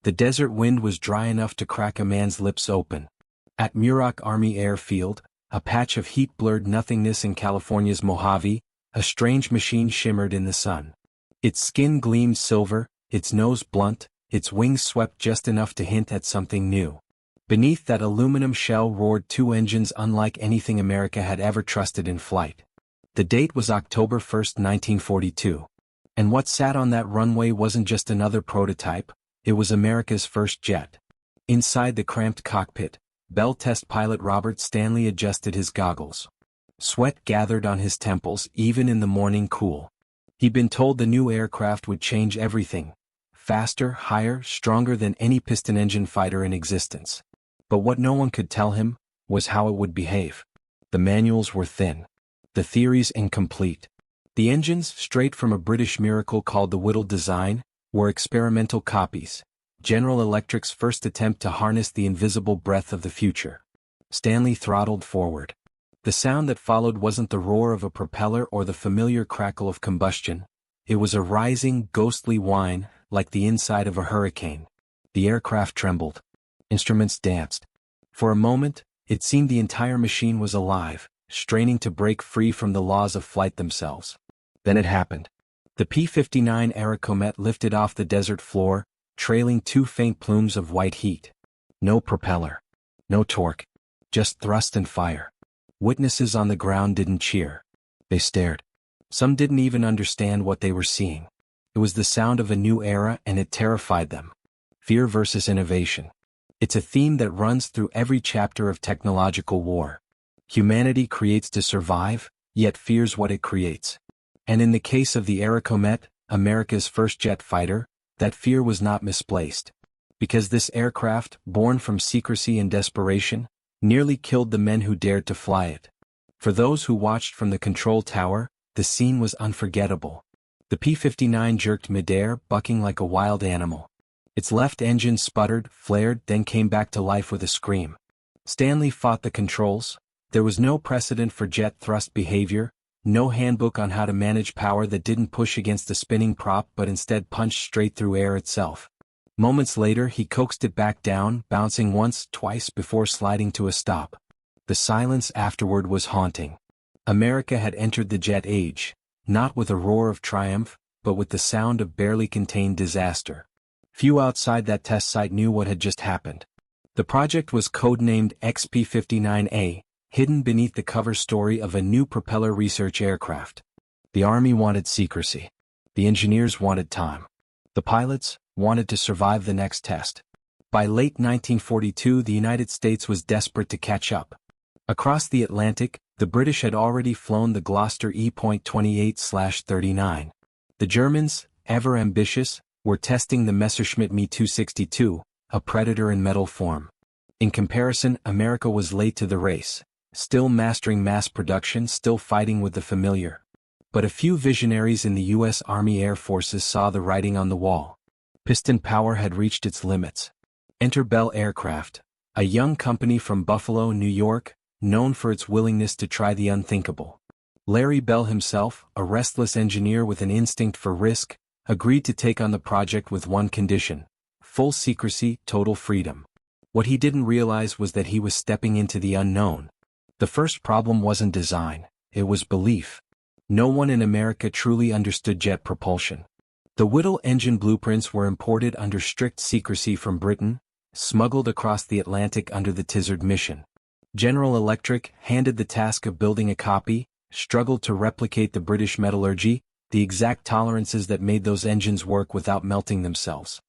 The desert wind was dry enough to crack a man's lips open. At Muroc Army Airfield, a patch of heat-blurred nothingness in California's Mojave, a strange machine shimmered in the sun. Its skin gleamed silver, its nose blunt, its wings swept just enough to hint at something new. Beneath that aluminum shell roared two engines unlike anything America had ever trusted in flight. The date was October 1, 1942. And what sat on that runway wasn't just another prototype, it was America's first jet. Inside the cramped cockpit, Bell test pilot Robert Stanley adjusted his goggles. Sweat gathered on his temples even in the morning cool. He'd been told the new aircraft would change everything. Faster, higher, stronger than any piston engine fighter in existence. But what no one could tell him was how it would behave. The manuals were thin. The theories incomplete. The engines, straight from a British miracle called the WWII design, were experimental copies, General Electric's first attempt to harness the invisible breath of the future. Stanley throttled forward. The sound that followed wasn't the roar of a propeller or the familiar crackle of combustion. It was a rising, ghostly whine, like the inside of a hurricane. The aircraft trembled. Instruments danced. For a moment, it seemed the entire machine was alive, straining to break free from the laws of flight themselves. Then it happened. The P-59 Airacomet lifted off the desert floor, trailing two faint plumes of white heat. No propeller. No torque. Just thrust and fire. Witnesses on the ground didn't cheer. They stared. Some didn't even understand what they were seeing. It was the sound of a new era and it terrified them. Fear versus innovation. It's a theme that runs through every chapter of technological war. Humanity creates to survive, yet fears what it creates. And in the case of the Airacomet, America's first jet fighter, that fear was not misplaced. Because this aircraft, born from secrecy and desperation, nearly killed the men who dared to fly it. For those who watched from the control tower, the scene was unforgettable. The P-59 jerked midair, bucking like a wild animal. Its left engine sputtered, flared, then came back to life with a scream. Stanley fought the controls. There was no precedent for jet thrust behavior, no handbook on how to manage power that didn't push against the spinning prop but instead punched straight through air itself. Moments later he coaxed it back down, bouncing once, twice before sliding to a stop. The silence afterward was haunting. America had entered the jet age, not with a roar of triumph, but with the sound of barely contained disaster. Few outside that test site knew what had just happened. The project was codenamed XP-59A, hidden beneath the cover story of a new propeller research aircraft. The Army wanted secrecy. The engineers wanted time. The pilots wanted to survive the next test. By late 1942, the United States was desperate to catch up. Across the Atlantic, the British had already flown the Gloucester E.28/39. The Germans, ever ambitious, were testing the Messerschmitt Me 262, a predator in metal form. In comparison, America was late to the race, still mastering mass production, still fighting with the familiar. But a few visionaries in the U.S. Army Air Forces saw the writing on the wall. Piston power had reached its limits. Enter Bell Aircraft, a young company from Buffalo, New York, known for its willingness to try the unthinkable. Larry Bell himself, a restless engineer with an instinct for risk, agreed to take on the project with one condition: full secrecy, total freedom. What he didn't realize was that he was stepping into the unknown. The first problem wasn't design, it was belief. No one in America truly understood jet propulsion. The WWII engine blueprints were imported under strict secrecy from Britain, smuggled across the Atlantic under the Tizard mission. General Electric, handed the task of building a copy, struggled to replicate the British metallurgy, the exact tolerances that made those engines work without melting themselves.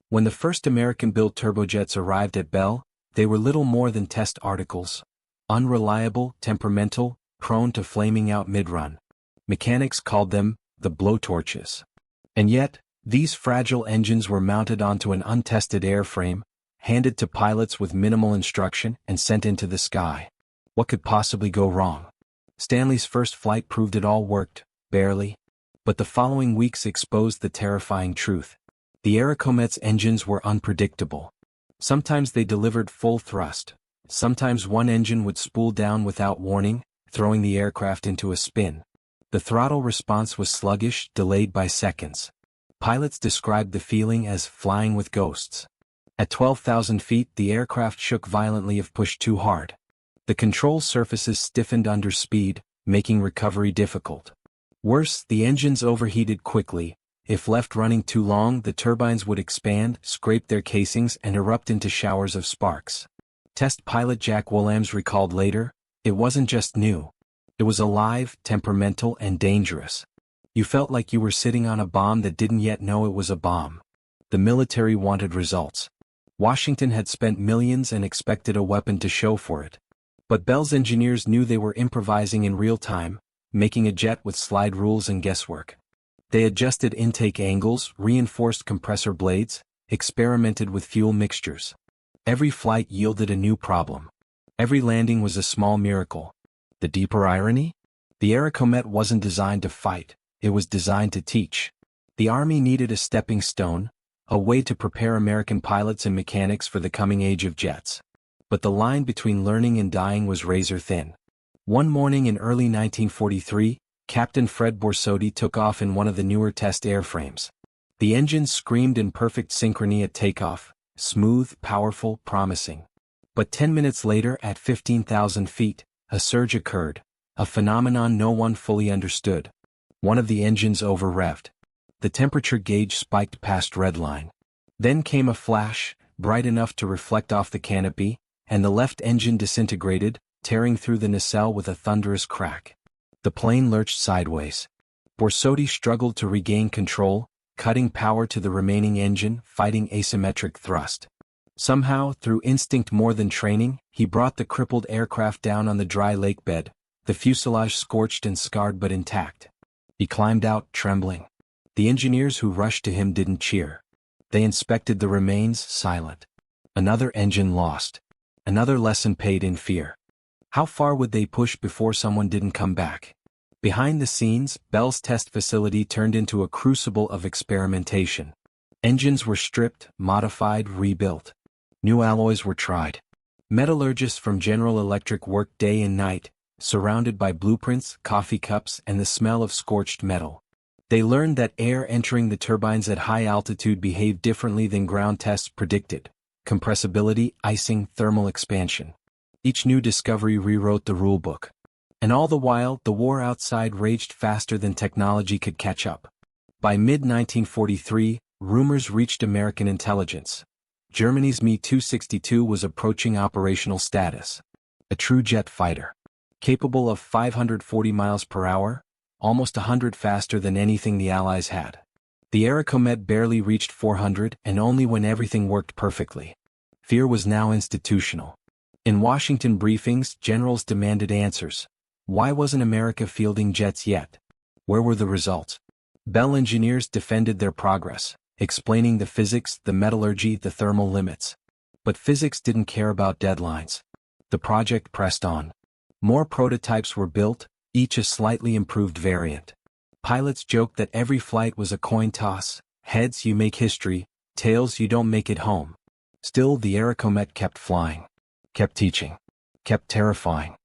When the first American-built turbojets arrived at Bell, they were little more than test articles. Unreliable, temperamental, prone to flaming out mid-run. Mechanics called them the blowtorches. And yet, these fragile engines were mounted onto an untested airframe, handed to pilots with minimal instruction, and sent into the sky. What could possibly go wrong? Stanley's first flight proved it all worked, barely. But the following weeks exposed the terrifying truth. The Airacomet's engines were unpredictable. Sometimes they delivered full thrust. Sometimes one engine would spool down without warning, throwing the aircraft into a spin. The throttle response was sluggish, delayed by seconds. Pilots described the feeling as flying with ghosts. At 12,000 feet, the aircraft shook violently if pushed too hard. The control surfaces stiffened under speed, making recovery difficult. Worse, the engines overheated quickly. If left running too long, the turbines would expand, scrape their casings, and erupt into showers of sparks. Test pilot Jack Williams recalled later, "It wasn't just new. It was alive, temperamental, and dangerous. You felt like you were sitting on a bomb that didn't yet know it was a bomb." The military wanted results. Washington had spent millions and expected a weapon to show for it. But Bell's engineers knew they were improvising in real time, making a jet with slide rules and guesswork. They adjusted intake angles, reinforced compressor blades, experimented with fuel mixtures. Every flight yielded a new problem. Every landing was a small miracle. The deeper irony? The Airacomet wasn't designed to fight, it was designed to teach. The Army needed a stepping stone, a way to prepare American pilots and mechanics for the coming age of jets. But the line between learning and dying was razor thin. One morning in early 1943, Captain Fred Borsotti took off in one of the newer test airframes. The engines screamed in perfect synchrony at takeoff, smooth, powerful, promising. But 10 minutes later, at 15,000 feet, a surge occurred, a phenomenon no one fully understood. One of the engines over-revved. The temperature gauge spiked past redline. Then came a flash, bright enough to reflect off the canopy, and the left engine disintegrated, tearing through the nacelle with a thunderous crack. The plane lurched sideways. Borsotti struggled to regain control, cutting power to the remaining engine, fighting asymmetric thrust. Somehow, through instinct more than training, he brought the crippled aircraft down on the dry lake bed, the fuselage scorched and scarred but intact. He climbed out, trembling. The engineers who rushed to him didn't cheer. They inspected the remains, silent. Another engine lost. Another lesson paid in fear. How far would they push before someone didn't come back? Behind the scenes, Bell's test facility turned into a crucible of experimentation. Engines were stripped, modified, rebuilt. New alloys were tried. Metallurgists from General Electric worked day and night, surrounded by blueprints, coffee cups, and the smell of scorched metal. They learned that air entering the turbines at high altitude behaved differently than ground tests predicted. Compressibility, icing, thermal expansion. Each new discovery rewrote the rulebook. And all the while, the war outside raged faster than technology could catch up. By mid-1943, rumors reached American intelligence. Germany's Me-262 was approaching operational status. A true jet fighter. Capable of 540 miles per hour, almost 100 faster than anything the Allies had. The Airacomet barely reached 400, and only when everything worked perfectly. Fear was now institutional. In Washington briefings, generals demanded answers. Why wasn't America fielding jets yet? Where were the results? Bell engineers defended their progress, explaining the physics, the metallurgy, the thermal limits. But physics didn't care about deadlines. The project pressed on. More prototypes were built, each a slightly improved variant. Pilots joked that every flight was a coin toss. Heads, you make history; tails, you don't make it home. Still, the Airacomet kept flying. Kept teaching. Kept terrifying.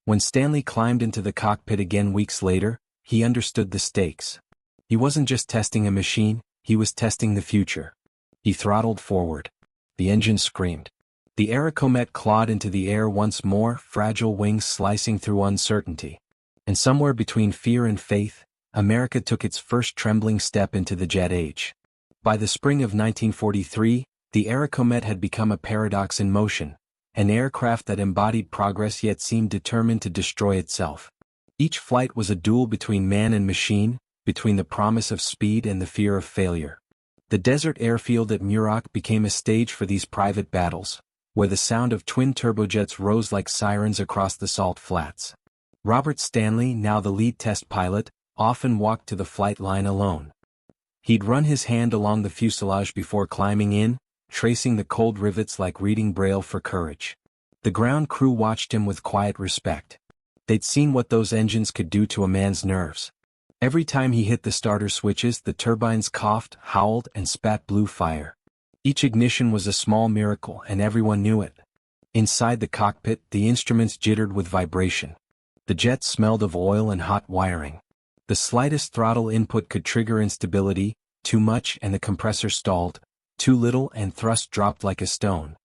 When Stanley climbed into the cockpit again weeks later, he understood the stakes. He wasn't just testing a machine, he was testing the future. He throttled forward. The engine screamed. The Airacomet clawed into the air once more, fragile wings slicing through uncertainty. And somewhere between fear and faith, America took its first trembling step into the jet age. By the spring of 1943, the Airacomet had become a paradox in motion. An aircraft that embodied progress yet seemed determined to destroy itself. Each flight was a duel between man and machine, between the promise of speed and the fear of failure. The desert airfield at Muroc became a stage for these private battles, where the sound of twin turbojets rose like sirens across the salt flats. Robert Stanley, now the lead test pilot, often walked to the flight line alone. He'd run his hand along the fuselage before climbing in, tracing the cold rivets like reading Braille for courage. The ground crew watched him with quiet respect. They'd seen what those engines could do to a man's nerves. Every time he hit the starter switches, the turbines coughed, howled, and spat blue fire. Each ignition was a small miracle, and everyone knew it. Inside the cockpit, the instruments jittered with vibration. The jet smelled of oil and hot wiring. The slightest throttle input could trigger instability, too much and the compressor stalled, Too little and thrust dropped like a stone.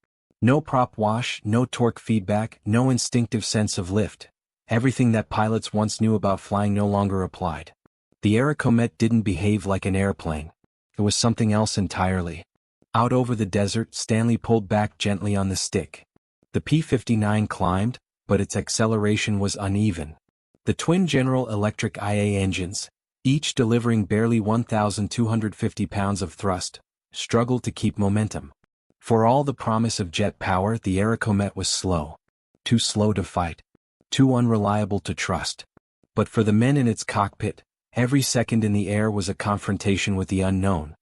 No prop wash, no torque feedback, no instinctive sense of lift. Everything that pilots once knew about flying no longer applied. The Airacomet didn't behave like an airplane. It was something else entirely. Out over the desert, Stanley pulled back gently on the stick. The P-59 climbed, but its acceleration was uneven. The twin General Electric IA engines, each delivering barely 1,250 pounds of thrust, struggled to keep momentum. For all the promise of jet power, the Airacomet was slow. Too slow to fight. Too unreliable to trust. But for the men in its cockpit, every second in the air was a confrontation with the unknown.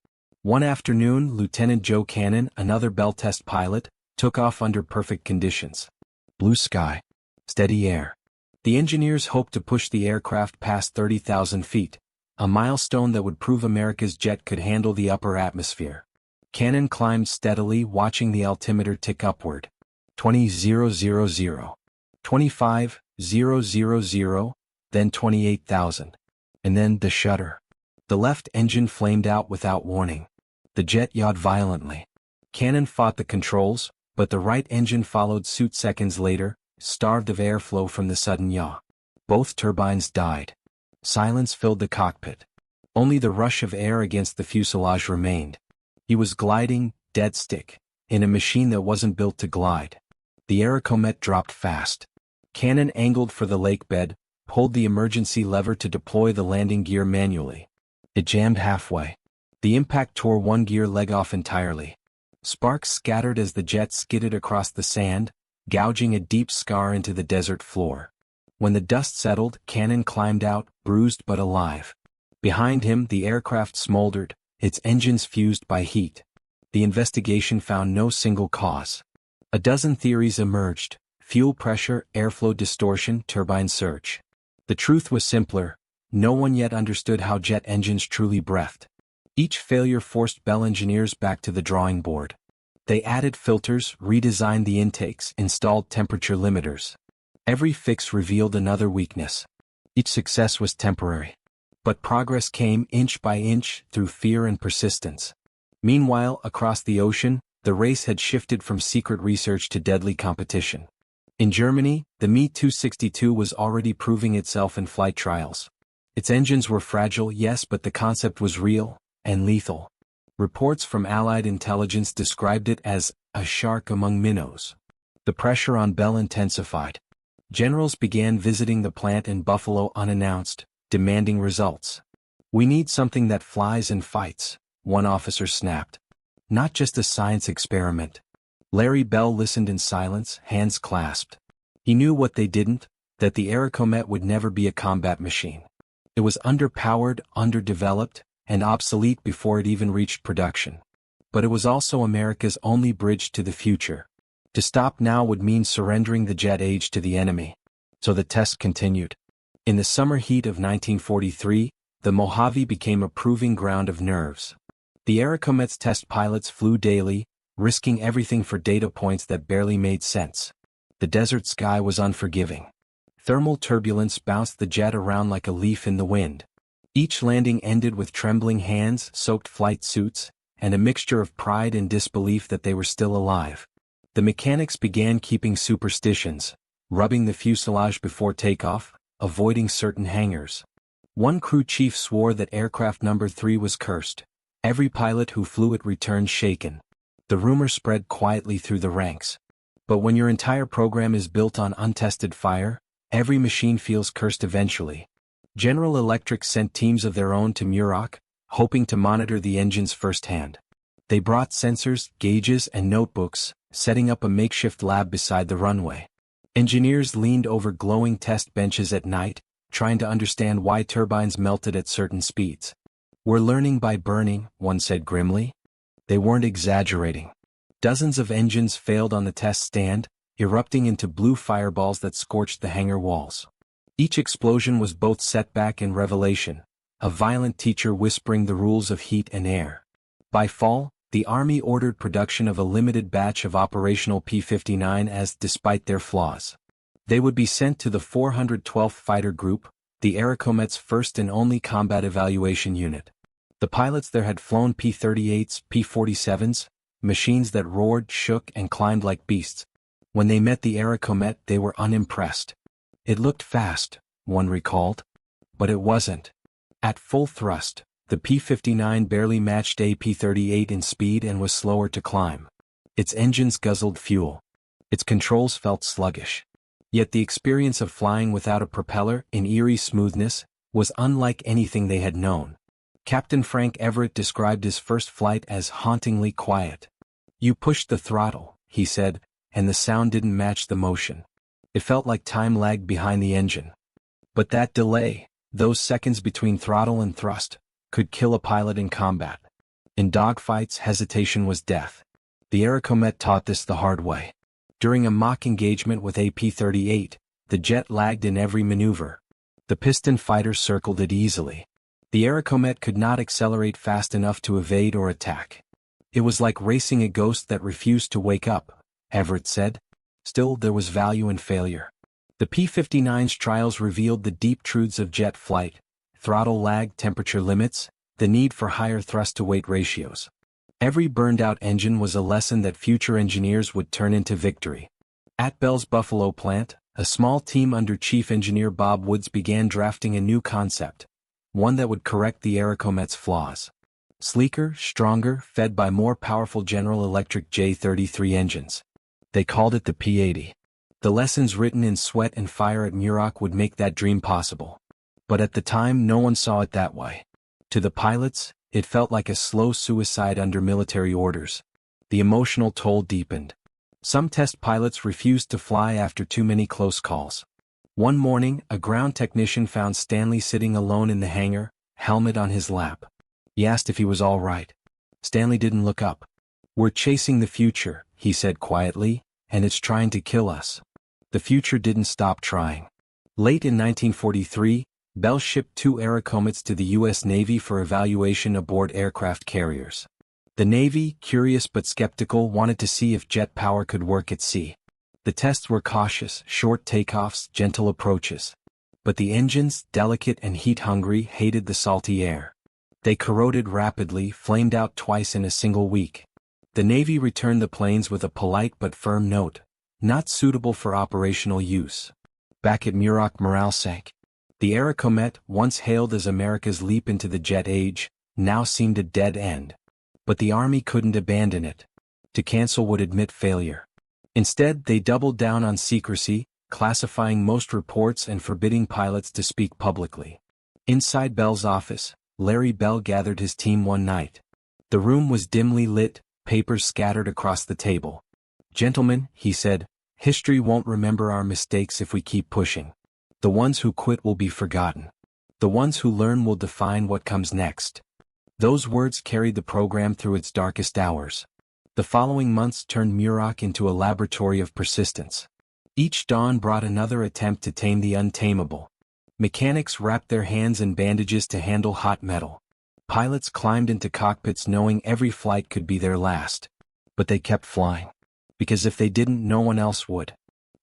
One afternoon, Lieutenant Joe Cannon, another Bell test pilot, took off under perfect conditions. Blue sky. Steady air. The engineers hoped to push the aircraft past 30,000 feet, a milestone that would prove America's jet could handle the upper atmosphere. Cannon climbed steadily, watching the altimeter tick upward. 20,000, 25,000, then 28,000. And then the shudder. The left engine flamed out without warning. The jet yawed violently. Cannon fought the controls, but the right engine followed suit seconds later, starved of airflow from the sudden yaw. Both turbines died. Silence filled the cockpit. Only the rush of air against the fuselage remained. He was gliding, dead stick, in a machine that wasn't built to glide. The Airacomet dropped fast. Cannon angled for the lake bed, pulled the emergency lever to deploy the landing gear manually. It jammed halfway. The impact tore one gear leg off entirely. Sparks scattered as the jet skidded across the sand, gouging a deep scar into the desert floor. When the dust settled, Cannon climbed out, bruised but alive. Behind him, the aircraft smoldered, its engines fused by heat. The investigation found no single cause. A dozen theories emerged: fuel pressure, airflow distortion, turbine surge. The truth was simpler: no one yet understood how jet engines truly breathed. Each failure forced Bell engineers back to the drawing board. They added filters, redesigned the intakes, installed temperature limiters. Every fix revealed another weakness. Each success was temporary. But progress came inch by inch through fear and persistence. Meanwhile, across the ocean, the race had shifted from secret research to deadly competition. In Germany, the Me-262 was already proving itself in flight trials. Its engines were fragile, yes, but the concept was real and lethal. Reports from Allied intelligence described it as a shark among minnows. The pressure on Bell intensified. Generals began visiting the plant in Buffalo unannounced, demanding results. "We need something that flies and fights," one officer snapped. "Not just a science experiment." Larry Bell listened in silence, hands clasped. He knew what they didn't, that the Airacomet would never be a combat machine. It was underpowered, underdeveloped, and obsolete before it even reached production. But it was also America's only bridge to the future. To stop now would mean surrendering the jet age to the enemy. So the test continued. In the summer heat of 1943, the Mojave became a proving ground of nerves. The Airacomet's test pilots flew daily, risking everything for data points that barely made sense. The desert sky was unforgiving. Thermal turbulence bounced the jet around like a leaf in the wind. Each landing ended with trembling hands, soaked flight suits, and a mixture of pride and disbelief that they were still alive. The mechanics began keeping superstitions, rubbing the fuselage before takeoff, avoiding certain hangars. One crew chief swore that aircraft number 3 was cursed. Every pilot who flew it returned shaken. The rumor spread quietly through the ranks. But when your entire program is built on untested fire, every machine feels cursed eventually. General Electric sent teams of their own to Muroc, hoping to monitor the engines firsthand. They brought sensors, gauges, and notebooks, setting up a makeshift lab beside the runway. Engineers leaned over glowing test benches at night, trying to understand why turbines melted at certain speeds. "We're learning by burning," one said grimly. They weren't exaggerating. Dozens of engines failed on the test stand, erupting into blue fireballs that scorched the hangar walls. Each explosion was both setback and revelation, a violent teacher whispering the rules of heat and air. By fall, the Army ordered production of a limited batch of operational P-59 as, despite their flaws, they would be sent to the 412th Fighter Group, the Airacomet's first and only combat evaluation unit. The pilots there had flown P-38s, P-47s, machines that roared, shook, and climbed like beasts. When they met the Airacomet, they were unimpressed. It looked fast, one recalled. But it wasn't. At full thrust, the P-59 barely matched a P-38 in speed and was slower to climb. Its engines guzzled fuel. Its controls felt sluggish. Yet the experience of flying without a propeller, in eerie smoothness, was unlike anything they had known. Captain Frank Everett described his first flight as hauntingly quiet. "You pushed the throttle," he said, "and the sound didn't match the motion. It felt like time lagged behind the engine. But that delay, those seconds between throttle and thrust, could kill a pilot in combat. In dogfights, hesitation was death. The Airacomet taught this the hard way. During a mock engagement with a P-38, the jet lagged in every maneuver. The piston fighters circled it easily. The Airacomet could not accelerate fast enough to evade or attack. It was like racing a ghost that refused to wake up, Everett said. Still, there was value in failure. The P-59's trials revealed the deep truths of jet flight: throttle lag, temperature limits, the need for higher thrust-to-weight ratios. Every burned-out engine was a lesson that future engineers would turn into victory. At Bell's Buffalo plant, a small team under Chief Engineer Bob Woods began drafting a new concept, one that would correct the Airacomet's flaws. Sleeker, stronger, fed by more powerful General Electric J-33 engines. They called it the P-80. The lessons written in sweat and fire at Muroc would make that dream possible. But at the time, no one saw it that way. To the pilots, it felt like a slow suicide under military orders. The emotional toll deepened. Some test pilots refused to fly after too many close calls. One morning, a ground technician found Stanley sitting alone in the hangar, helmet on his lap. He asked if he was all right. Stanley didn't look up. "We're chasing the future," he said quietly, "and it's trying to kill us." The future didn't stop trying. Late in 1943, Bell shipped 2 Airacomets to the U.S. Navy for evaluation aboard aircraft carriers. The Navy, curious but skeptical, wanted to see if jet power could work at sea. The tests were cautious, short takeoffs, gentle approaches. But the engines, delicate and heat-hungry, hated the salty air. They corroded rapidly, flamed out twice in a single week. The Navy returned the planes with a polite but firm note: not suitable for operational use. Back at Muroc, morale sank. The Airacomet, once hailed as America's leap into the jet age, now seemed a dead end. But the Army couldn't abandon it. To cancel would admit failure. Instead, they doubled down on secrecy, classifying most reports and forbidding pilots to speak publicly. Inside Bell's office, Larry Bell gathered his team one night. The room was dimly lit, papers scattered across the table. "Gentlemen," he said, "history won't remember our mistakes if we keep pushing. The ones who quit will be forgotten. The ones who learn will define what comes next." Those words carried the program through its darkest hours. The following months turned Muroc into a laboratory of persistence. Each dawn brought another attempt to tame the untamable. Mechanics wrapped their hands in bandages to handle hot metal. Pilots climbed into cockpits knowing every flight could be their last. But they kept flying. Because if they didn't, no one else would.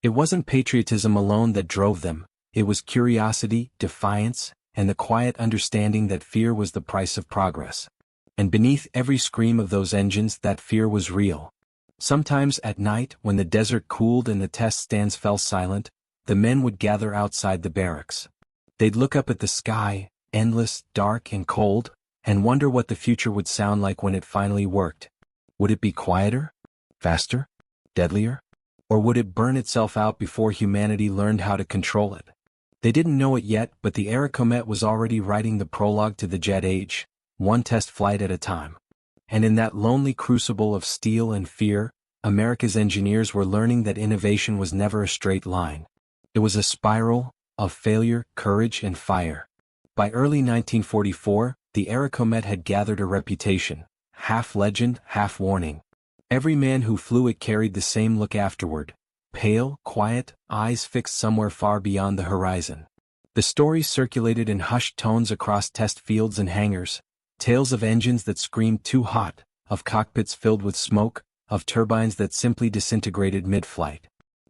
It wasn't patriotism alone that drove them. It was curiosity, defiance, and the quiet understanding that fear was the price of progress. And beneath every scream of those engines, that fear was real. Sometimes at night, when the desert cooled and the test stands fell silent, the men would gather outside the barracks. They'd look up at the sky, endless, dark, and cold, and wonder what the future would sound like when it finally worked. Would it be quieter? Faster? Deadlier? Or would it burn itself out before humanity learned how to control it? They didn't know it yet, but the Airacomet was already writing the prologue to the jet age, one test flight at a time. And in that lonely crucible of steel and fear, America's engineers were learning that innovation was never a straight line. It was a spiral of failure, courage, and fire. By early 1944, the Airacomet had gathered a reputation, half legend, half warning. Every man who flew it carried the same look afterward: pale, quiet, eyes fixed somewhere far beyond the horizon. The stories circulated in hushed tones across test fields and hangars, tales of engines that screamed too hot, of cockpits filled with smoke, of turbines that simply disintegrated mid-flight.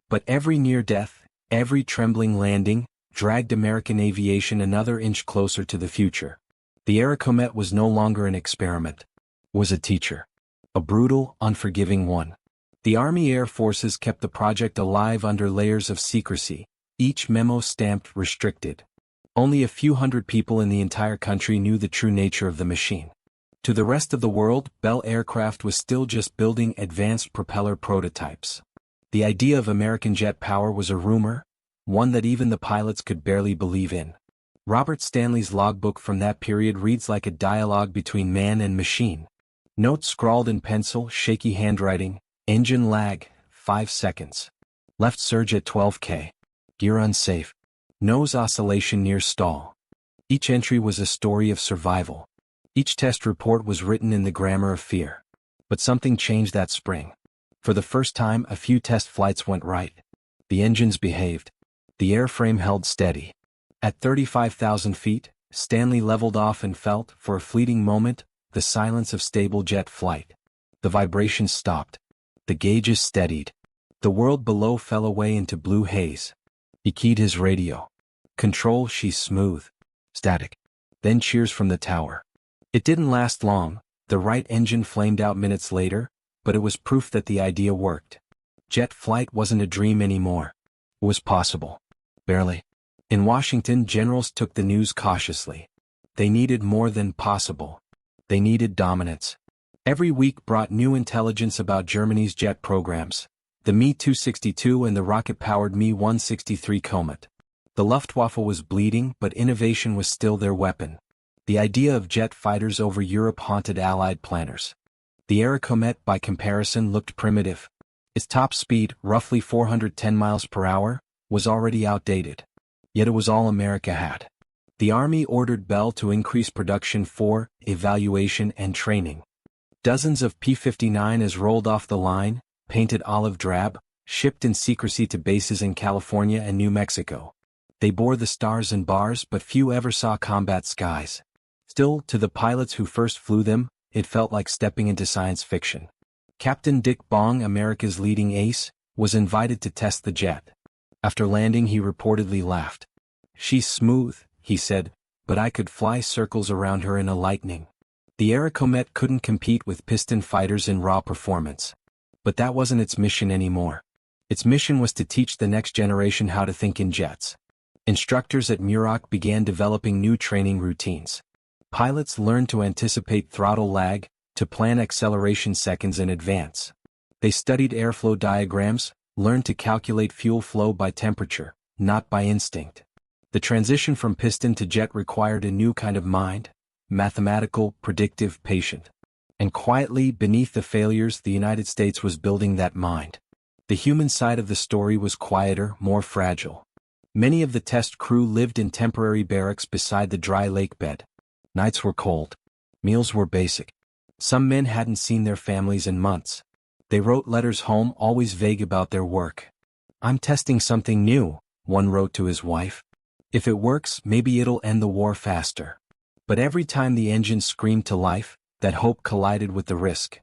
But every near death, every trembling landing, dragged American aviation another inch closer to the future. The Airacomet was no longer an experiment. It was a teacher. A brutal, unforgiving one. The Army Air Forces kept the project alive under layers of secrecy, each memo stamped restricted. Only a few hundred people in the entire country knew the true nature of the machine. To the rest of the world, Bell Aircraft was still just building advanced propeller prototypes. The idea of American jet power was a rumor, one that even the pilots could barely believe in. Robert Stanley's logbook from that period reads like a dialogue between man and machine. Notes scrawled in pencil, shaky handwriting, engine lag, 5 seconds. Left surge at 12 km. Gear unsafe. Nose oscillation near stall. Each entry was a story of survival. Each test report was written in the grammar of fear. But something changed that spring. For the first time, a few test flights went right. The engines behaved. The airframe held steady. At 35,000 feet, Stanley leveled off and felt, for a fleeting moment, the silence of stable jet flight. The vibrations stopped. The gauges steadied. The world below fell away into blue haze. He keyed his radio. Control, she's smooth. Static. Then cheers from the tower. It didn't last long. The right engine flamed out minutes later, but it was proof that the idea worked. Jet flight wasn't a dream anymore. It was possible. Barely. In Washington, generals took the news cautiously. They needed more than possible. They needed dominance. Every week brought new intelligence about Germany's jet programs, the Me-262 and the rocket-powered Me-163 Comet. The Luftwaffe was bleeding, but innovation was still their weapon. The idea of jet fighters over Europe haunted Allied planners. The Airacomet, by comparison, looked primitive. Its top speed, roughly 410 miles per hour, was already outdated. Yet it was all America had. The Army ordered Bell to increase production for evaluation and training. Dozens of P-59s rolled off the line, painted olive drab, shipped in secrecy to bases in California and New Mexico. They bore the stars and bars, but few ever saw combat skies. Still, to the pilots who first flew them, it felt like stepping into science fiction. Captain Dick Bong, America's leading ace, was invited to test the jet. After landing, he reportedly laughed. "She's smooth," he said, "but I could fly circles around her in a lightning." The Airacomet couldn't compete with piston fighters in raw performance. But that wasn't its mission anymore. Its mission was to teach the next generation how to think in jets. Instructors at Muroc began developing new training routines. Pilots learned to anticipate throttle lag, to plan acceleration seconds in advance. They studied airflow diagrams, learned to calculate fuel flow by temperature, not by instinct. The transition from piston to jet required a new kind of mind, mathematical, predictive, patient. And quietly, beneath the failures, the United States was building that mind. The human side of the story was quieter, more fragile. Many of the test crew lived in temporary barracks beside the dry lake bed. Nights were cold. Meals were basic. Some men hadn't seen their families in months. They wrote letters home, always vague about their work. "I'm testing something new," one wrote to his wife. "If it works, maybe it'll end the war faster." But every time the engine screamed to life, that hope collided with the risk.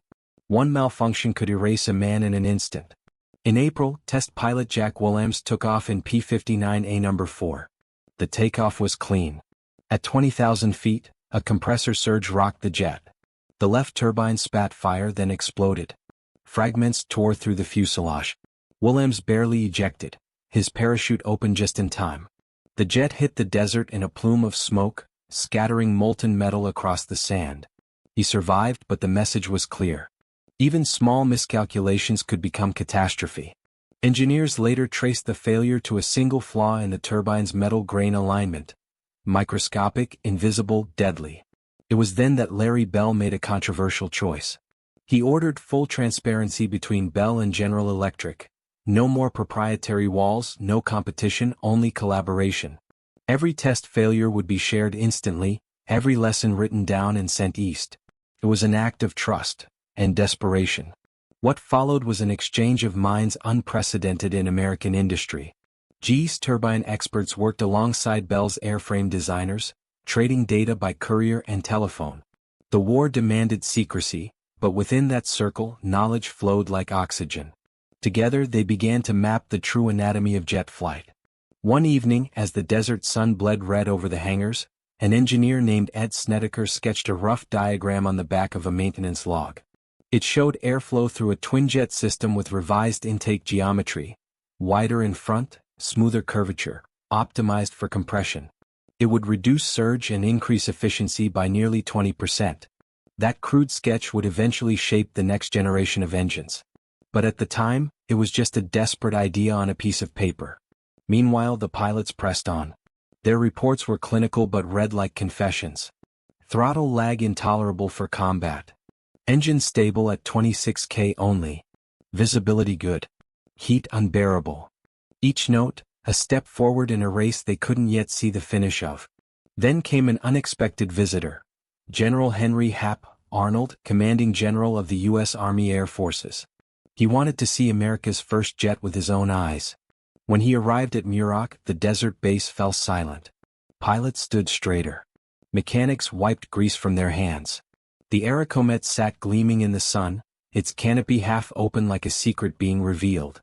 One malfunction could erase a man in an instant. In April, test pilot Jack Williams took off in P-59A No. 4. The takeoff was clean. At 20,000 feet, a compressor surge rocked the jet. The left turbine spat fire, then exploded. Fragments tore through the fuselage. Williams barely ejected. His parachute opened just in time. The jet hit the desert in a plume of smoke, scattering molten metal across the sand. He survived, but the message was clear. Even small miscalculations could become catastrophe. Engineers later traced the failure to a single flaw in the turbine's metal grain alignment. Microscopic, invisible, deadly. It was then that Larry Bell made a controversial choice. He ordered full transparency between Bell and General Electric. No more proprietary walls, no competition, only collaboration. Every test failure would be shared instantly, every lesson written down and sent east. It was an act of trust and desperation. What followed was an exchange of minds unprecedented in American industry. GE's turbine experts worked alongside Bell's airframe designers, trading data by courier and telephone. The war demanded secrecy, but within that circle, knowledge flowed like oxygen. Together they began to map the true anatomy of jet flight. One evening, as the desert sun bled red over the hangars, An engineer named Ed Snedeker sketched a rough diagram on the back of a maintenance log. It showed airflow through a twin-jet system with revised intake geometry, wider in front, smoother curvature, optimized for compression. It would reduce surge and increase efficiency by nearly 20%. That crude sketch would eventually shape the next generation of engines. But at the time, it was just a desperate idea on a piece of paper. Meanwhile, the pilots pressed on. Their reports were clinical but read like confessions. Throttle lag intolerable for combat. Engine stable at 26 km only. Visibility good. Heat unbearable. Each note, a step forward in a race they couldn't yet see the finish of. Then came an unexpected visitor. General Henry Hap Arnold, commanding general of the U.S. Army Air Forces. He wanted to see America's first jet with his own eyes. When he arrived at Muroc, the desert base fell silent. Pilots stood straighter. Mechanics wiped grease from their hands. The Airacomet sat gleaming in the sun, its canopy half open like a secret being revealed.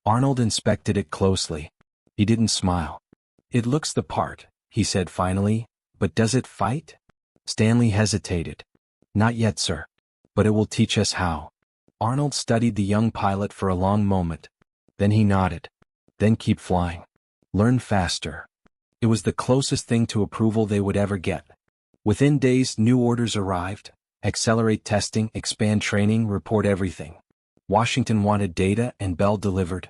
Arnold inspected it closely. He didn't smile. "It looks the part," he said finally, "but does it fight?" Stanley hesitated. "Not yet, sir. But it will teach us how." Arnold studied the young pilot for a long moment. Then he nodded. "Then keep flying. Learn faster." It was the closest thing to approval they would ever get. Within days, new orders arrived. Accelerate testing, expand training, report everything. Washington wanted data and Bell delivered.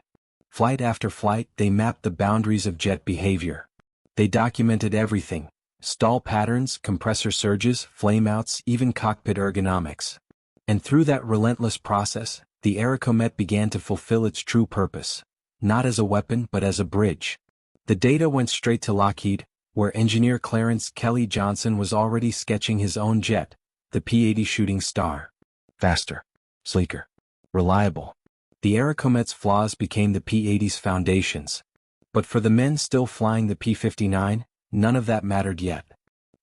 Flight after flight, they mapped the boundaries of jet behavior. They documented everything: stall patterns, compressor surges, flameouts, even cockpit ergonomics. And through that relentless process, the Airacomet began to fulfill its true purpose. Not as a weapon but as a bridge. The data went straight to Lockheed, where engineer Clarence Kelly Johnson was already sketching his own jet, the P-80 Shooting Star. Faster, sleeker, reliable. The Airacomet's flaws became the P-80's foundations. But for the men still flying the P-59, none of that mattered yet.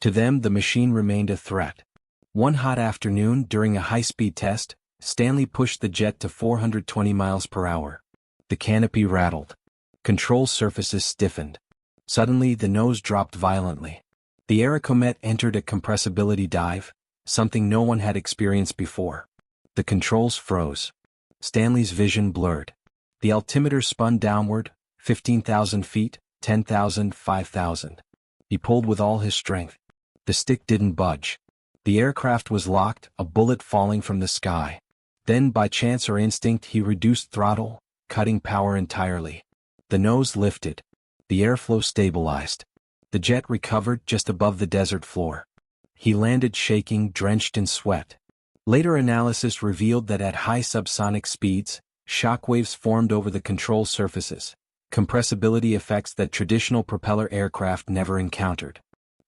To them, the machine remained a threat. One hot afternoon, during a high-speed test, Stanley pushed the jet to 420 miles per hour. The canopy rattled. Control surfaces stiffened. Suddenly, the nose dropped violently. The Airacomet entered a compressibility dive, something no one had experienced before. The controls froze. Stanley's vision blurred. The altimeter spun downward, 15,000 feet, 10,000, 5,000. He pulled with all his strength. The stick didn't budge. The aircraft was locked, a bullet falling from the sky. Then, by chance or instinct, he reduced throttle, cutting power entirely. The nose lifted. The airflow stabilized. The jet recovered just above the desert floor. He landed shaking, drenched in sweat. Later analysis revealed that at high subsonic speeds, shockwaves formed over the control surfaces, compressibility effects that traditional propeller aircraft never encountered.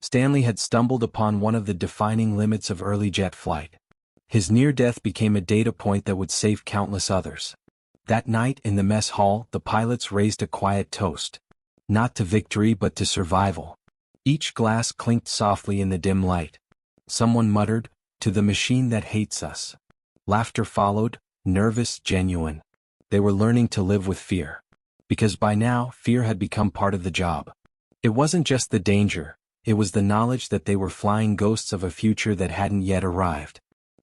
Stanley had stumbled upon one of the defining limits of early jet flight. His near-death became a data point that would save countless others. That night in the mess hall, the pilots raised a quiet toast. Not to victory but to survival. Each glass clinked softly in the dim light. Someone muttered, "To the machine that hates us." Laughter followed, nervous, genuine. They were learning to live with fear. Because by now, fear had become part of the job. It wasn't just the danger, it was the knowledge that they were flying ghosts of a future that hadn't yet arrived.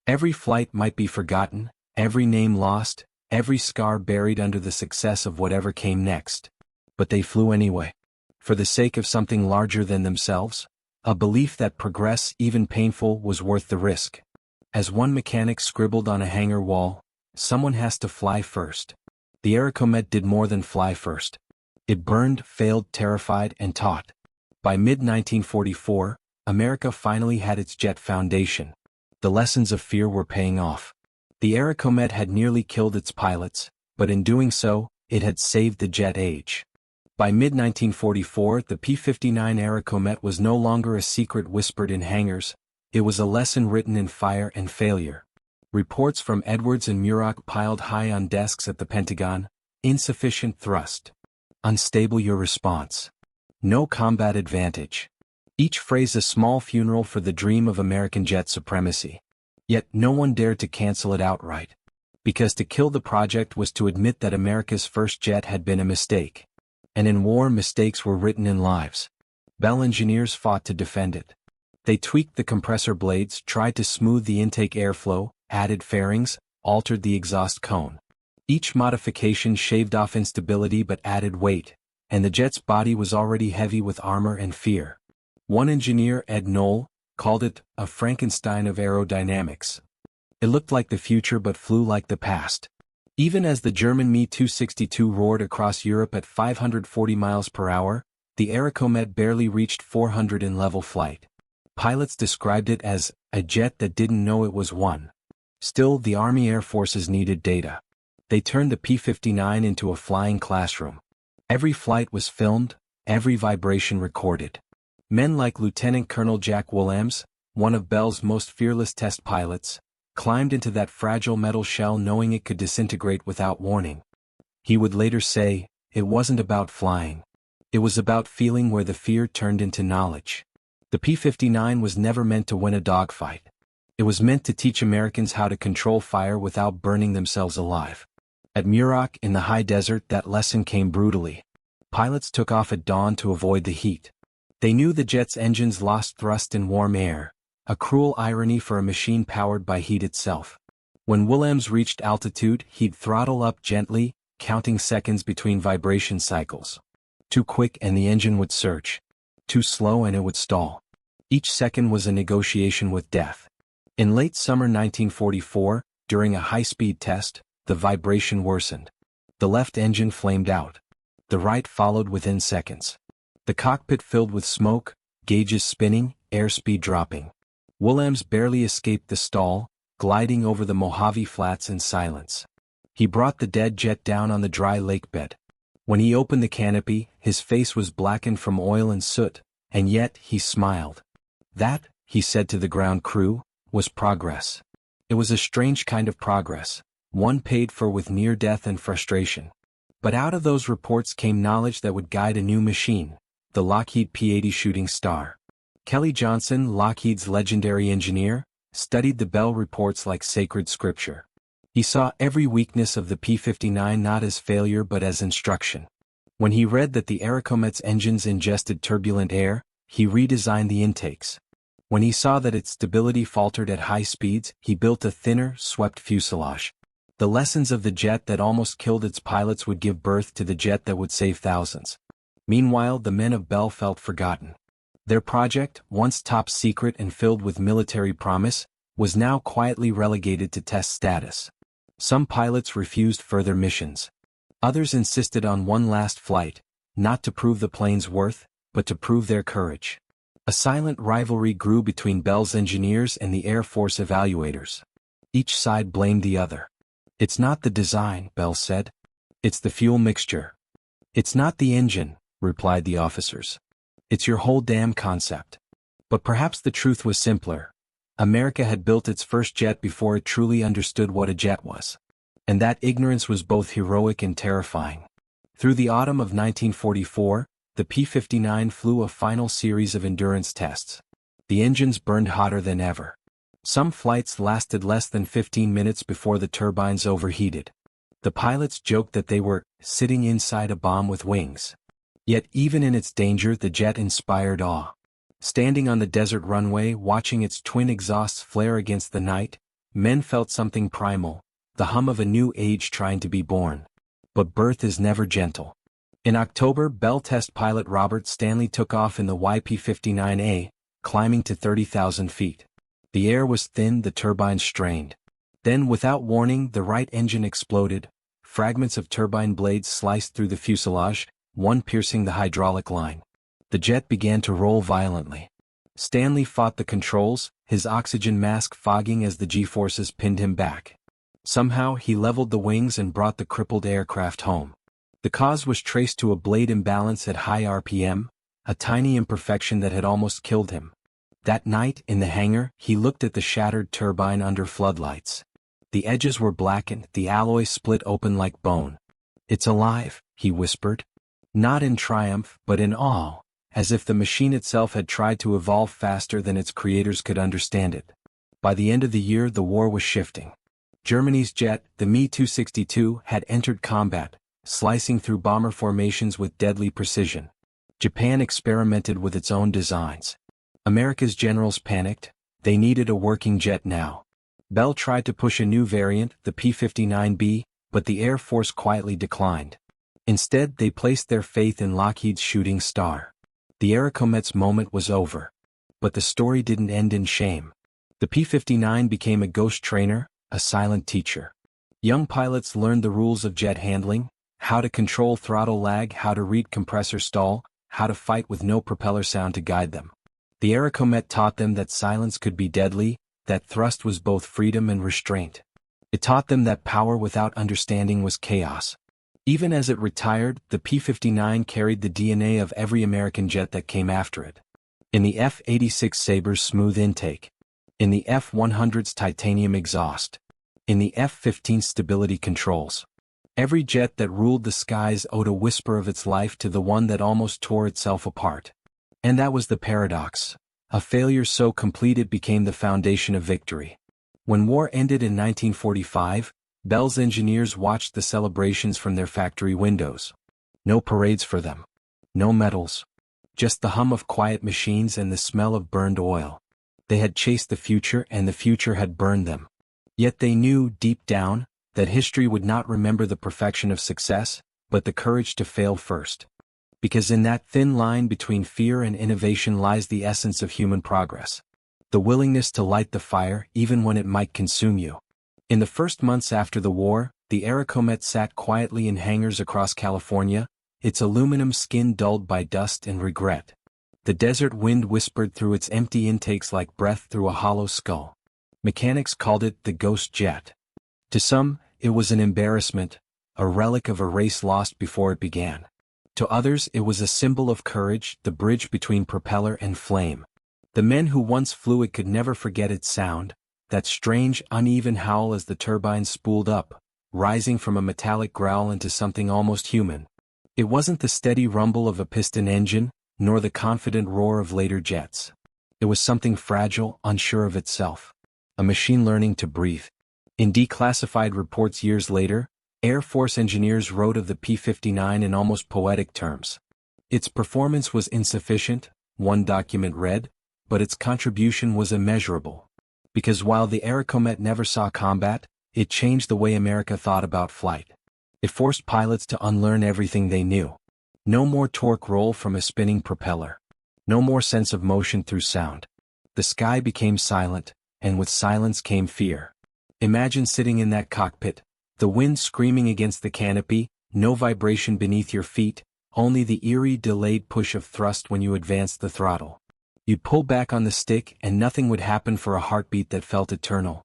Every flight might be forgotten, every name lost, every scar buried under the success of whatever came next. But they flew anyway. For the sake of something larger than themselves, a belief that progress, even painful, was worth the risk. As one mechanic scribbled on a hangar wall, "Someone has to fly first." The Airacomet did more than fly first. It burned, failed, terrified, and taught. By mid-1944, America finally had its jet foundation. The lessons of fear were paying off. The Airacomet had nearly killed its pilots, but in doing so, it had saved the jet age. By mid-1944, the P-59 Airacomet was no longer a secret whispered in hangars, it was a lesson written in fire and failure. Reports from Edwards and Muroc piled high on desks at the Pentagon: insufficient thrust. Unstable your response. No combat advantage. Each phrase a small funeral for the dream of American jet supremacy. Yet no one dared to cancel it outright. Because to kill the project was to admit that America's first jet had been a mistake. And in war, mistakes were written in lives. Bell engineers fought to defend it. They tweaked the compressor blades, tried to smooth the intake airflow, added fairings, altered the exhaust cone. Each modification shaved off instability but added weight, and the jet's body was already heavy with armor and fear. One engineer, Ed Knoll, called it a Frankenstein of aerodynamics. It looked like the future but flew like the past. Even as the German Me-262 roared across Europe at 540 miles per hour, the Airacomet barely reached 400 in level flight. Pilots described it as a jet that didn't know it was one. Still, the Army Air Forces needed data. They turned the P-59 into a flying classroom. Every flight was filmed, every vibration recorded. Men like Lieutenant Colonel Jack Williams, one of Bell's most fearless test pilots, climbed into that fragile metal shell knowing it could disintegrate without warning. He would later say, "It wasn't about flying. It was about feeling where the fear turned into knowledge." The P-59 was never meant to win a dogfight. It was meant to teach Americans how to control fire without burning themselves alive. At Muroc in the high desert, that lesson came brutally. Pilots took off at dawn to avoid the heat. They knew the jet's engines lost thrust in warm air, a cruel irony for a machine powered by heat itself. When Williams reached altitude, he'd throttle up gently, counting seconds between vibration cycles. Too quick and the engine would surge. Too slow and it would stall. Each second was a negotiation with death. In late summer 1944, during a high-speed test, the vibration worsened. The left engine flamed out. The right followed within seconds. The cockpit filled with smoke, gauges spinning, airspeed dropping. Williams barely escaped the stall, gliding over the Mojave Flats in silence. He brought the dead jet down on the dry lake bed. When he opened the canopy, his face was blackened from oil and soot, and yet he smiled. That, he said to the ground crew, was progress. It was a strange kind of progress, one paid for with near death and frustration. But out of those reports came knowledge that would guide a new machine, the Lockheed P-80 Shooting Star. Kelly Johnson, Lockheed's legendary engineer, studied the Bell reports like sacred scripture. He saw every weakness of the P-59 not as failure but as instruction. When he read that the Airacomet's engines ingested turbulent air, he redesigned the intakes. When he saw that its stability faltered at high speeds, he built a thinner, swept fuselage. The lessons of the jet that almost killed its pilots would give birth to the jet that would save thousands. Meanwhile, the men of Bell felt forgotten. Their project, once top secret and filled with military promise, was now quietly relegated to test status. Some pilots refused further missions. Others insisted on one last flight, not to prove the plane's worth, but to prove their courage. A silent rivalry grew between Bell's engineers and the Air Force evaluators. Each side blamed the other. "It's not the design," Bell said. "It's the fuel mixture." "It's not the engine," replied the officers. "It's your whole damn concept." But perhaps the truth was simpler. America had built its first jet before it truly understood what a jet was. And that ignorance was both heroic and terrifying. Through the autumn of 1944, the P-59 flew a final series of endurance tests. The engines burned hotter than ever. Some flights lasted less than 15 minutes before the turbines overheated. The pilots joked that they were sitting inside a bomb with wings. Yet even in its danger, the jet inspired awe. Standing on the desert runway, watching its twin exhausts flare against the night, men felt something primal, the hum of a new age trying to be born. But birth is never gentle. In October, Bell test pilot Robert Stanley took off in the YP-59A, climbing to 30,000 feet. The air was thin, the turbines strained. Then, without warning, the right engine exploded. Fragments of turbine blades sliced through the fuselage, one piercing the hydraulic line. The jet began to roll violently. Stanley fought the controls, his oxygen mask fogging as the G-forces pinned him back. Somehow, he leveled the wings and brought the crippled aircraft home. The cause was traced to a blade imbalance at high RPM, a tiny imperfection that had almost killed him. That night, in the hangar, he looked at the shattered turbine under floodlights. The edges were blackened, the alloy split open like bone. "It's alive," he whispered. Not in triumph, but in awe, as if the machine itself had tried to evolve faster than its creators could understand it. By the end of the year, the war was shifting. Germany's jet, the Me-262, had entered combat, slicing through bomber formations with deadly precision. Japan experimented with its own designs. America's generals panicked. They needed a working jet now. Bell tried to push a new variant, the P-59B, but the Air Force quietly declined. Instead, they placed their faith in Lockheed's Shooting Star. The Airacomet's moment was over. But the story didn't end in shame. The P-59 became a ghost trainer, a silent teacher. Young pilots learned the rules of jet handling, how to control throttle lag, how to read compressor stall, how to fight with no propeller sound to guide them. The Airacomet taught them that silence could be deadly, that thrust was both freedom and restraint. It taught them that power without understanding was chaos. Even as it retired, the P-59 carried the DNA of every American jet that came after it. In the F-86 Saber's smooth intake. In the F-100's titanium exhaust. In the F-15's stability controls. Every jet that ruled the skies owed a whisper of its life to the one that almost tore itself apart. And that was the paradox. A failure so complete it became the foundation of victory. When war ended in 1945, Bell's engineers watched the celebrations from their factory windows. No parades for them. No medals. Just the hum of quiet machines and the smell of burned oil. They had chased the future and the future had burned them. Yet they knew, deep down, that history would not remember the perfection of success, but the courage to fail first. Because in that thin line between fear and innovation lies the essence of human progress. The willingness to light the fire even when it might consume you. In the first months after the war, the Airacomet sat quietly in hangars across California, its aluminum skin dulled by dust and regret. The desert wind whispered through its empty intakes like breath through a hollow skull. Mechanics called it the ghost jet. To some, it was an embarrassment, a relic of a race lost before it began. To others it was a symbol of courage, the bridge between propeller and flame. The men who once flew it could never forget its sound, that strange, uneven howl as the turbines spooled up, rising from a metallic growl into something almost human. It wasn't the steady rumble of a piston engine, nor the confident roar of later jets. It was something fragile, unsure of itself. A machine learning to breathe. In declassified reports years later, Air Force engineers wrote of the P-59 in almost poetic terms. Its performance was insufficient, one document read, but its contribution was immeasurable. Because while the Airacomet never saw combat, it changed the way America thought about flight. It forced pilots to unlearn everything they knew. No more torque roll from a spinning propeller. No more sense of motion through sound. The sky became silent, and with silence came fear. Imagine sitting in that cockpit, the wind screaming against the canopy, no vibration beneath your feet, only the eerie delayed push of thrust when you advanced the throttle. You'd pull back on the stick and nothing would happen for a heartbeat that felt eternal.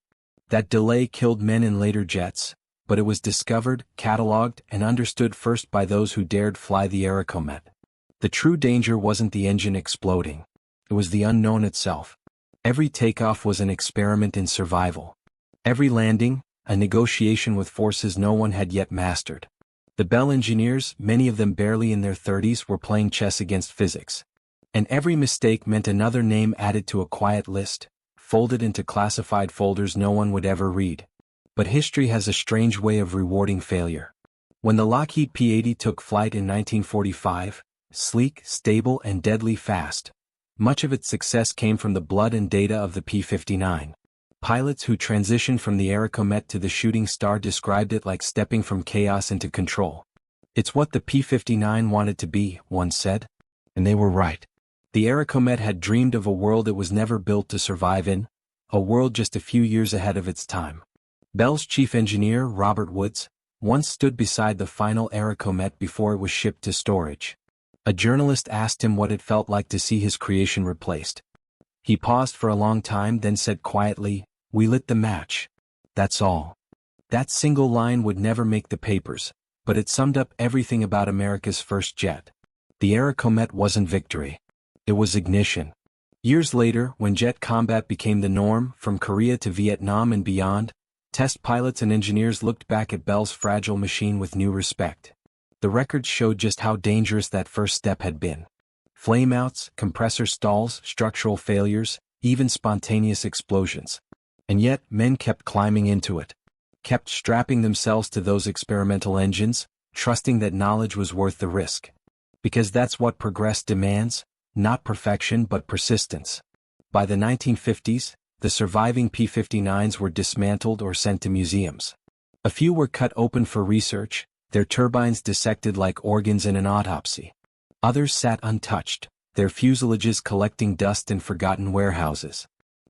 That delay killed men in later jets, but it was discovered, catalogued, and understood first by those who dared fly the Airacomet. The true danger wasn't the engine exploding. It was the unknown itself. Every takeoff was an experiment in survival. Every landing, a negotiation with forces no one had yet mastered. The Bell engineers, many of them barely in their 30s, were playing chess against physics. And every mistake meant another name added to a quiet list, folded into classified folders no one would ever read. But history has a strange way of rewarding failure. When the Lockheed P-80 took flight in 1945, sleek, stable, and deadly fast, much of its success came from the blood and data of the P-59. Pilots who transitioned from the Airacomet to the Shooting Star described it like stepping from chaos into control. It's what the P-59 wanted to be, one said. And they were right. The Airacomet had dreamed of a world it was never built to survive in, a world just a few years ahead of its time. Bell's chief engineer, Robert Woods, once stood beside the final Airacomet before it was shipped to storage. A journalist asked him what it felt like to see his creation replaced. He paused for a long time, then said quietly, "We lit the match. That's all." That single line would never make the papers, but it summed up everything about America's first jet. The Airacomet wasn't victory. It was ignition. Years later, when jet combat became the norm, from Korea to Vietnam and beyond, test pilots and engineers looked back at Bell's fragile machine with new respect. The records showed just how dangerous that first step had been. Flameouts, compressor stalls, structural failures, even spontaneous explosions. And yet, men kept climbing into it. Kept strapping themselves to those experimental engines, trusting that knowledge was worth the risk. Because that's what progress demands, not perfection but persistence. By the 1950s, the surviving P-59s were dismantled or sent to museums. A few were cut open for research, their turbines dissected like organs in an autopsy. Others sat untouched, their fuselages collecting dust in forgotten warehouses.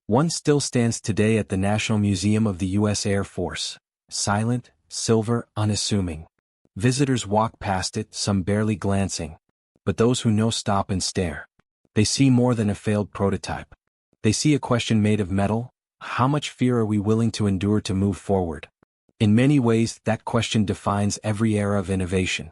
One still stands today at the National Museum of the U.S. Air Force, silent, silver, unassuming. Visitors walk past it, some barely glancing. But those who know stop and stare. They see more than a failed prototype. They see a question made of metal: how much fear are we willing to endure to move forward? In many ways, that question defines every era of innovation.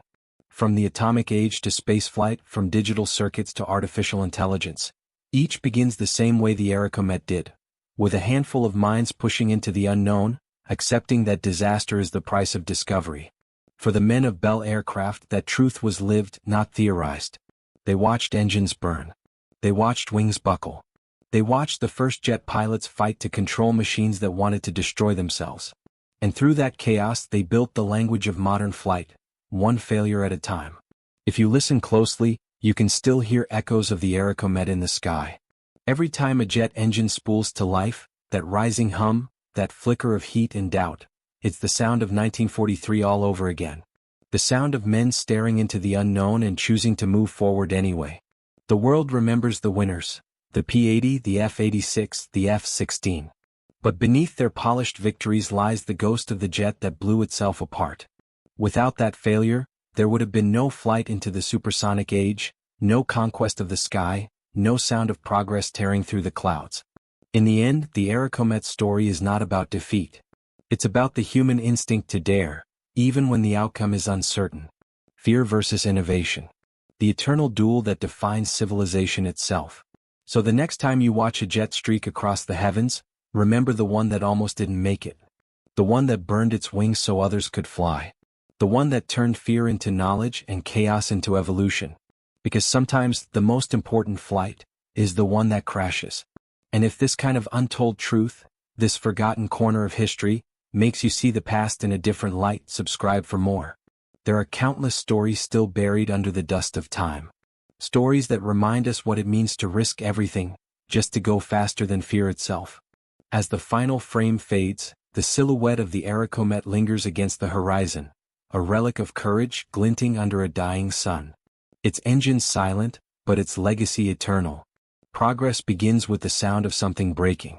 From the atomic age to spaceflight, from digital circuits to artificial intelligence, each begins the same way the Airacomet did, with a handful of minds pushing into the unknown, accepting that disaster is the price of discovery. For the men of Bell Aircraft, that truth was lived, not theorized. They watched engines burn. They watched wings buckle. They watched the first jet pilots fight to control machines that wanted to destroy themselves. And through that chaos they built the language of modern flight, one failure at a time. If you listen closely, you can still hear echoes of the Airacomet in the sky. Every time a jet engine spools to life, that rising hum, that flicker of heat and doubt, it's the sound of 1943 all over again. The sound of men staring into the unknown and choosing to move forward anyway. The world remembers the winners, the P-80, the F-86, the F-16. But beneath their polished victories lies the ghost of the jet that blew itself apart. Without that failure, there would have been no flight into the supersonic age, no conquest of the sky, no sound of progress tearing through the clouds. In the end, the Airacomet story is not about defeat. It's about the human instinct to dare, even when the outcome is uncertain. Fear versus innovation. The eternal duel that defines civilization itself. So the next time you watch a jet streak across the heavens, remember the one that almost didn't make it. The one that burned its wings so others could fly. The one that turned fear into knowledge and chaos into evolution. Because sometimes the most important flight is the one that crashes. And if this kind of untold truth, this forgotten corner of history, makes you see the past in a different light, subscribe for more. There are countless stories still buried under the dust of time. Stories that remind us what it means to risk everything, just to go faster than fear itself. As the final frame fades, the silhouette of the Airacomet lingers against the horizon, a relic of courage glinting under a dying sun. Its engine silent, but its legacy eternal. Progress begins with the sound of something breaking.